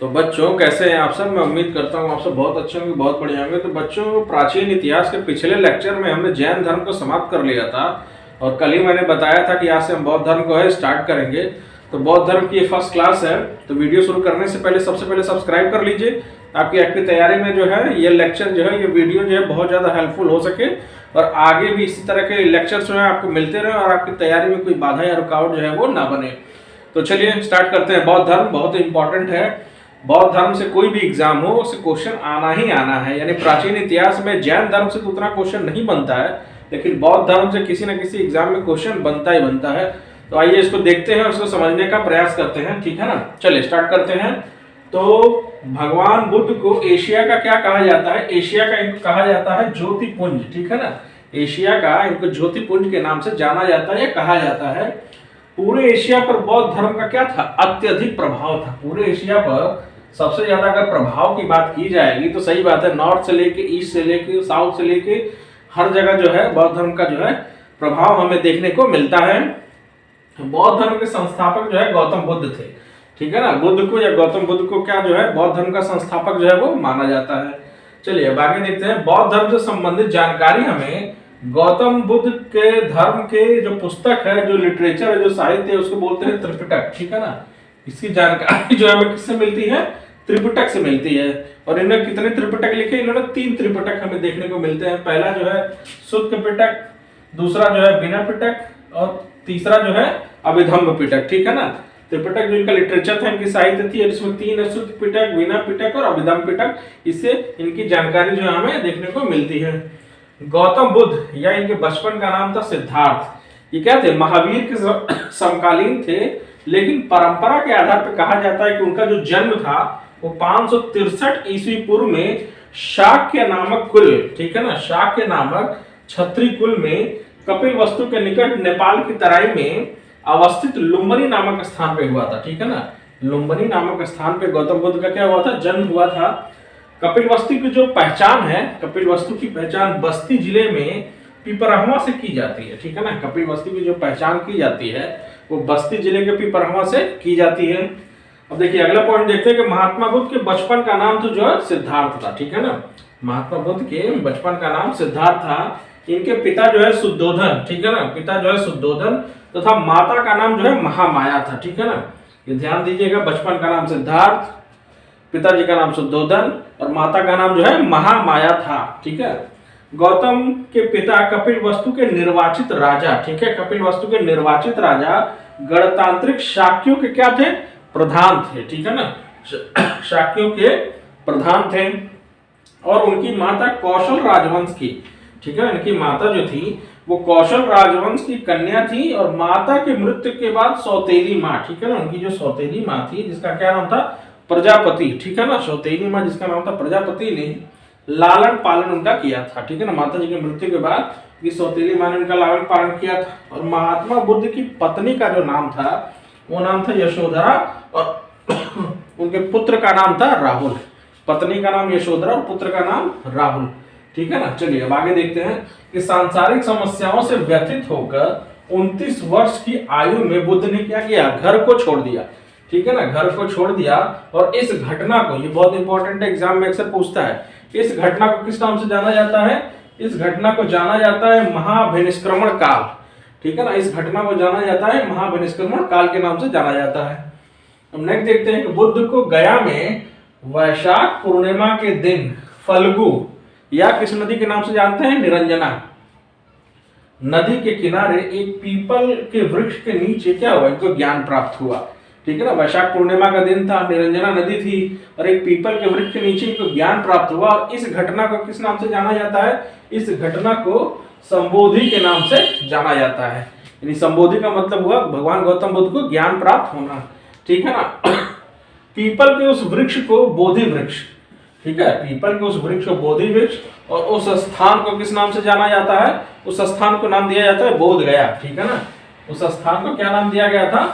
तो बच्चों कैसे हैं आप सब। मैं उम्मीद करता हूँ आप सब बहुत अच्छे होंगे, बहुत बढ़िया होंगे। तो बच्चों, प्राचीन इतिहास के पिछले लेक्चर में हमने जैन धर्म को समाप्त कर लिया था और कल ही मैंने बताया था कि आज से हम बौद्ध धर्म को स्टार्ट करेंगे। तो बौद्ध धर्म की ये फर्स्ट क्लास है। तो वीडियो शुरू करने से पहले सबसे पहले सब्सक्राइब कर लीजिए। आपकी तैयारी में जो है ये लेक्चर जो है, ये वीडियो जो है बहुत ज़्यादा हेल्पफुल हो सके और आगे भी इसी तरह के लेक्चर्स जो है आपको मिलते रहे और आपकी तैयारी में कोई बाधा या रुकावट जो है वो ना बने। तो चलिए स्टार्ट करते हैं। बौद्ध धर्म बहुत इंपॉर्टेंट है। बौद्ध धर्म से कोई भी एग्जाम हो उसे क्वेश्चन आना ही आना है। यानी प्राचीन इतिहास में जैन धर्म से तो उतना क्वेश्चन नहीं बनता है, लेकिन बौद्ध धर्म से किसी न किसी एग्जाम में क्वेश्चन बनता ही बनता है। तो आइए इसको देखते हैं और इसको समझने का प्रयास करते हैं, ठीक है ना। चलिए स्टार्ट करते हैं। तो भगवान बुद्ध को एशिया का क्या कहा जाता है? एशिया का इनको कहा जाता है ज्योतिपुंज, ठीक है ना। एशिया का इनको ज्योतिपुंज के नाम से जाना जाता है या कहा जाता है। पूरे एशिया पर बौद्ध धर्म का क्या था? अत्यधिक प्रभाव था। पूरे एशिया पर सबसे ज्यादा अगर प्रभाव की बात की जाएगी तो सही बात है, नॉर्थ से लेके ईस्ट से लेके साउथ से लेके हर जगह जो है बौद्ध धर्म का जो है प्रभाव हमें देखने को मिलता है। बौद्ध धर्म के संस्थापक जो है गौतम बुद्ध थे, ठीक है ना। बुद्ध को या गौतम बुद्ध को क्या जो है बौद्ध धर्म का संस्थापक जो है वो माना जाता है। चलिए अब आगे देखते हैं। बौद्ध धर्म से संबंधित जानकारी हमें गौतम बुद्ध के धर्म के जो पुस्तक है, जो लिटरेचर है, जो साहित्य है, उसको बोलते हैं त्रिपिटक, ठीक है ना। इसकी जानकारी जो है हमें किससे मिलती है? त्रिपिटक से मिलती है। और इन्होंने कितने त्रिपिटक लिखे? इन्होंने 3 त्रिपिटक हमें देखने को मिलते हैं। पहला जो है शुद्ध पिटक, दूसरा जो है बिना पिटक और तीसरा जो है अभिधम्म पिटक, ठीक है ना। त्रिपिटक जो इनका लिटरेचर था, इनकी साहित्य थी, इसमें 3 है, शुद्ध पिटक, बिना पिटक और अभिधम्म पिटक। इससे इनकी जानकारी जो है हमें देखने को मिलती है। गौतम बुद्ध या इनके बचपन का नाम था सिद्धार्थ। ये क्या थे? महावीर के समकालीन थे, लेकिन परंपरा के आधार पर कहा जाता है कि उनका जो जन्म था वो 563 ईस्वी पूर्व में शाक्य नामक कुल, ठीक है ना, शाक्य नामक क्षत्रिय कुल में कपिलवस्तु के निकट नेपाल की तराई में अवस्थित लुम्बिनी नामक स्थान पे हुआ था, ठीक है ना। लुम्बिनी नामक स्थान पे गौतम बुद्ध का क्या हुआ था? जन्म हुआ था। कपिलवस्तु की जो पहचान है, कपिलवस्तु की पहचान बस्ती जिले में पिपरहवा से की जाती है, ठीक है ना। कपिलवस्तु की जो पहचान की जाती है वो बस्ती जिले के पिपरहवा से की जाती है। अब देखिए अगला पॉइंट देखते हैं कि महात्मा बुद्ध के बचपन का नाम तो जो है सिद्धार्थ था, ठीक है ना। महात्मा बुद्ध के बचपन का नाम सिद्धार्थ था। इनके पिता जो है शुद्धोधन, ठीक है ना, पिता जो है शुद्धोधन तथा माता का नाम जो है महामाया था, ठीक है ना। ये ध्यान दीजिएगा, बचपन का नाम सिद्धार्थ, पिताजी का नाम शुद्धोधन और माता का नाम जो है महामाया था, ठीक है। गौतम के पिता कपिलवस्तु के निर्वाचित राजा, ठीक है, कपिलवस्तु के निर्वाचित राजा गणतांत्रिक शाक्यों के क्या थे? प्रधान थे, ठीक है ना, शाक्यों के प्रधान थे। और उनकी माता कौशल राजवंश की, ठीक है, इनकी माता जो थी वो कौशल राजवंश की कन्या थी और माता के मृत्यु के बाद सौतेली माँ, ठीक है ना, उनकी जो सौतेली माँ थी जिसका क्या नाम था? प्रजापति, ठीक है ना। सौतेली माँ जिसका नाम था प्रजापति ने लालन पालन उनका किया था, ठीक है ना। माता जी की मृत्यु के बाद ये सौतेली माँ ने उनका लालन पालन किया था। और महात्मा बुद्ध की पत्नी का जो नाम था वो नाम था यशोधरा और उनके पुत्र का नाम था राहुल। पत्नी का नाम यशोधरा और पुत्र का नाम राहुल, ठीक है ना। चलिए अब आगे देखते हैं कि सांसारिक समस्याओं से व्यथित होकर 29 वर्ष की आयु में बुद्ध ने क्या किया? घर को छोड़ दिया, ठीक है ना, घर को छोड़ दिया। और इस घटना को, ये बहुत इंपॉर्टेंट एग्जाम में अक्सर पूछता है, इस घटना को किस नाम से जाना जाता है? इस घटना को जाना जाता है महाभिनिष्क्रमण काल, ठीक है ना। इस घटना को जाना जाता है महाभिनिष्क्रमण काल के नाम से जाना जाता है। अब नेक्स्ट देखते हैं कि बुद्ध को गया में वैशाख पूर्णिमा के दिन फल्गु या किस नदी के नाम से जानते हैं? निरंजना नदी के किनारे एक पीपल के वृक्ष के नीचे क्या हुआ? इनको ज्ञान प्राप्त हुआ, ठीक है ना। वैशाख पूर्णिमा का दिन था, निरंजना नदी थी और एक पीपल के वृक्ष के नीचे इनको ज्ञान प्राप्त हुआ। और इस घटना को किस नाम से जाना जाता है? इस घटना को संबोधि के नाम से जाना जाता है। यानी संबोधि का मतलब हुआ भगवान गौतम बुद्ध को ज्ञान प्राप्त होना, ठीक है ना। पीपल के उस वृक्ष को बोधि वृक्ष, ठीक है, पीपल के उस वृक्ष को बोधि वृक्ष और उस स्थान को किस नाम से जाना जाता है? उस स्थान को नाम दिया जाता है बोध गया, ठीक है ना। उस स्थान को क्या नाम दिया गया था?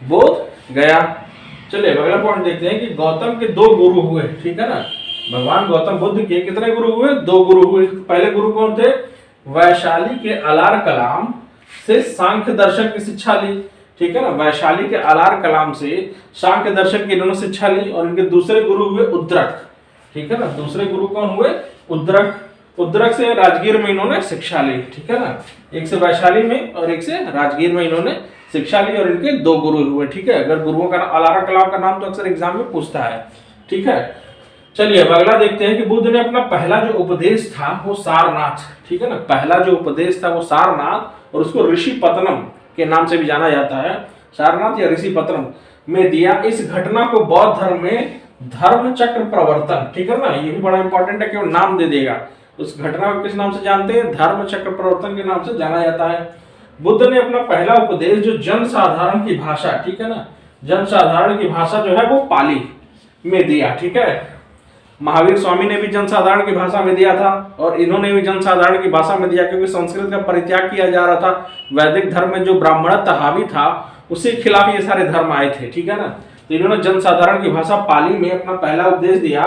बोध गया। चलिए अगला पॉइंट देखते हैं कि गौतम के 2 गुरु हुए, ठीक है ना। भगवान गौतम बुद्ध के कितने गुरु हुए? 2 गुरु हुए। पहले गुरु कौन थे? वैशाली के अलार कलाम से सांख्य दर्शन की शिक्षा ली, ठीक है ना। वैशाली के अलार कलाम से सांख्य दर्शन की इन्होंने शिक्षा ली और इनके दूसरे गुरु हुए उद्रक, ठीक है ना। दूसरे गुरु कौन हुए? उद्रक। उद्रक से राजगीर में इन्होंने शिक्षा ली, ठीक है ना। एक से वैशाली में और एक से राजगीर में इन्होंने शिक्षा ली और इनके दो गुरु हुए, ठीक है। अगर गुरुओं का अलारा कलाम का नाम तो अक्सर एग्जाम में पूछता है, ठीक है। चलिए अब अगला देखते हैं कि बुद्ध ने अपना पहला जो उपदेश था वो सारनाथ, ठीक है ना। पहला जो उपदेश था वो सारनाथ और उसको ऋषि पतनम के नाम से भी जाना जाता है, सारनाथ या ऋषि पतनम में दिया। इस घटना को बौद्ध धर्म में धर्म चक्र प्रवर्तन, ठीक है ना। ये भी बड़ा इंपॉर्टेंट है कि वो नाम दे देगा। उस घटना को किस नाम से जानते हैं? धर्म चक्र प्रवर्तन के नाम से जाना जाता है। बुद्ध ने अपना पहला उपदेश जो जन साधारण की भाषा, ठीक है ना, जन साधारण की भाषा जो है वो पाली में दिया, ठीक है। महावीर स्वामी ने भी जनसाधारण की भाषा में दिया था और इन्होंने भी जनसाधारण की भाषा में दिया, क्योंकि संस्कृत का परित्याग किया जा रहा था। वैदिक धर्म में जो ब्राह्मणत्व हावी था उसके खिलाफ ये सारे धर्म आए थे, ठीक है ना। तो इन्होंने जनसाधारण की भाषा पाली में अपना पहला उपदेश दिया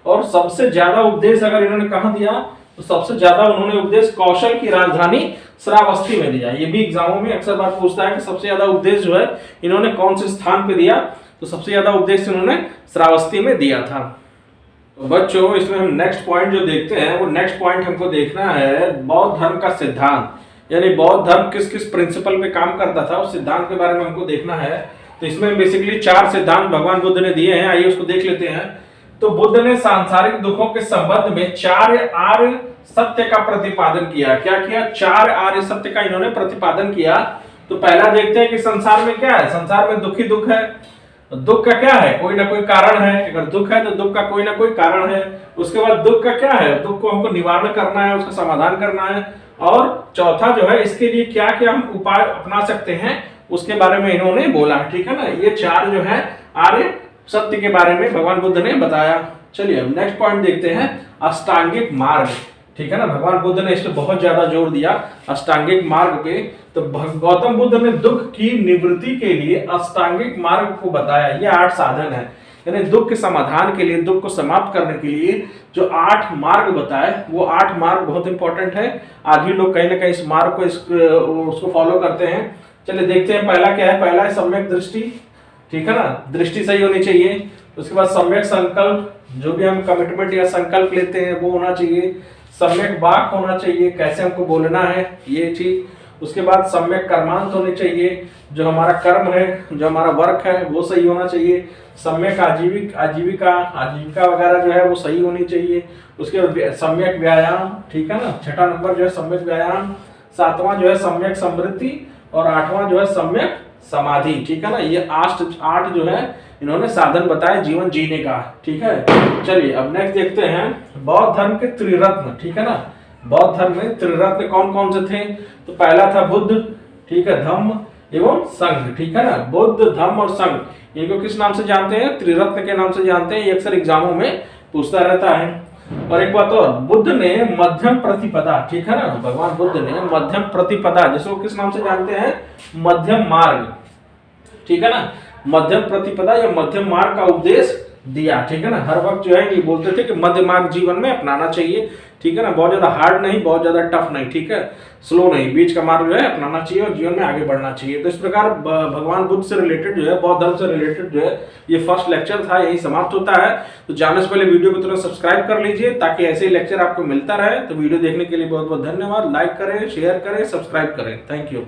और सबसे ज्यादा उपदेश अगर इन्होंने कहाँ दिया तो सबसे ज्यादा उन्होंने उपदेश कौशल की राजधानी श्रावस्ती में दिया। ये भी एग्जामों में अक्सर बार पूछता है कि सबसे ज्यादा उपदेश जो है इन्होंने कौन से स्थान पे दिया, तो सबसे ज्यादा उपदेश इन्होंने श्रावस्ती में दिया था। तो बच्चों इसमें हम नेक्स्ट पॉइंट जो देखते हैं वो नेक्स्ट पॉइंट हमको देखना है बौद्ध धर्म का सिद्धांत, यानी बौद्ध धर्म किस किस प्रिंसिपल पे काम करता था उस सिद्धांत के बारे में हमको देखना है। तो इसमें बेसिकली 4 सिद्धांत भगवान बुद्ध ने दिए हैं, आइए उसको देख लेते हैं। तो बुद्ध ने सांसारिक दुखों के संबंध में 4 आर्य सत्य का प्रतिपादन किया। क्या किया? 4 आर्य सत्य का इन्होंने प्रतिपादन किया। तो पहला देखते हैं कि संसार में क्या है। संसार में दुख ही दुख है। दुख का क्या है? कोई ना कोई कारण है। अगर दुख है तो दुख का कोई ना कोई कारण है। उसके बाद दुख का क्या है? दुख को हमको निवारण करना है, उसका समाधान करना है। और चौथा जो है इसके लिए क्या क्या हम उपाय अपना सकते हैं उसके बारे में इन्होंने बोला, ठीक है ना। ये 4 जो है आर्य सत्य के बारे में भगवान बुद्ध ने बताया। चलिए अब नेक्स्ट पॉइंट देखते हैं अष्टांगिक मार्ग, ठीक है ना। भगवान बुद्ध ने इस पे बहुत ज्यादा जोर दिया अष्टांगिक मार्ग पे। तो गौतम बुद्ध ने दुख की निवृत्ति के लिए अष्टांगिक मार्ग को बताया। ये 8 साधन है, यानी दुख के समाधान के लिए, दुख को समाप्त करने के लिए जो 8 मार्ग बताए वो 8 मार्ग बहुत इंपॉर्टेंट है। आज भी लोग कहीं ना कहीं इस मार्ग को उसको फॉलो करते हैं। चलिए देखते हैं पहला क्या है। पहला है सम्यक दृष्टि, ठीक है ना। दृष्टि सही होनी चाहिए। उसके बाद सम्यक संकल्प, जो भी हम कमिटमेंट या संकल्प लेते हैं वो होना चाहिए। सम्यक वाक होना चाहिए, कैसे हमको बोलना है ये चीज। उसके बाद सम्यक कर्मांत होने चाहिए, जो हमारा कर्म है, जो हमारा वर्क है वो सही होना चाहिए। सम्यक आजीविका वगैरह जो है वो सही होनी चाहिए। उसके बाद सम्यक व्यायाम, ठीक है ना। 6वां नंबर जो है सम्यक व्यायाम। 7वां जो है सम्यक समृद्धि और 8वां जो है सम्यक समाधि, ठीक है ना। ये 8 जो है इन्होंने साधन बताए जीवन जीने का, ठीक है। चलिए अब नेक्स्ट देखते हैं बौद्ध धर्म के त्रिरत्न, ठीक है ना। बौद्ध धर्म में त्रिरत्न कौन कौन से थे? तो पहला था बुद्ध, ठीक है, धम्म एवं संघ, ठीक है ना। बुद्ध, धम्म और संघ, इनको किस नाम से जानते हैं? त्रिरत्न के नाम से जानते हैं। ये अक्सर एग्जामों में पूछता रहता है। और एक बात और, बुद्ध ने मध्यम प्रतिपदा, ठीक है ना। भगवान बुद्ध ने मध्यम प्रतिपदा, जिसको किस नाम से जानते हैं? मध्यम मार्ग, ठीक है ना। मध्यम प्रतिपदा या मध्यम मार्ग का उपदेश दिया, ठीक है ना। हर वक्त जो है ये बोलते थे कि मध्य मार्ग जीवन में अपनाना चाहिए, ठीक है ना। बहुत ज्यादा हार्ड नहीं, बहुत ज्यादा टफ नहीं, ठीक है, स्लो नहीं, बीच का मार्ग जो है अपनाना चाहिए और जीवन में आगे बढ़ना चाहिए। तो इस प्रकार भगवान बुद्ध से रिलेटेड जो है, बौद्ध धर्म से रिलेटेड जो है ये फर्स्ट लेक्चर था, यही समाप्त होता है। तो जाने से पहले वीडियो को तुरंत सब्सक्राइब कर लीजिए ताकि ऐसे ही लेक्चर आपको मिलता रहे। तो वीडियो देखने के लिए बहुत बहुत धन्यवाद। लाइक करें, शेयर करें, सब्सक्राइब करें। Thank you.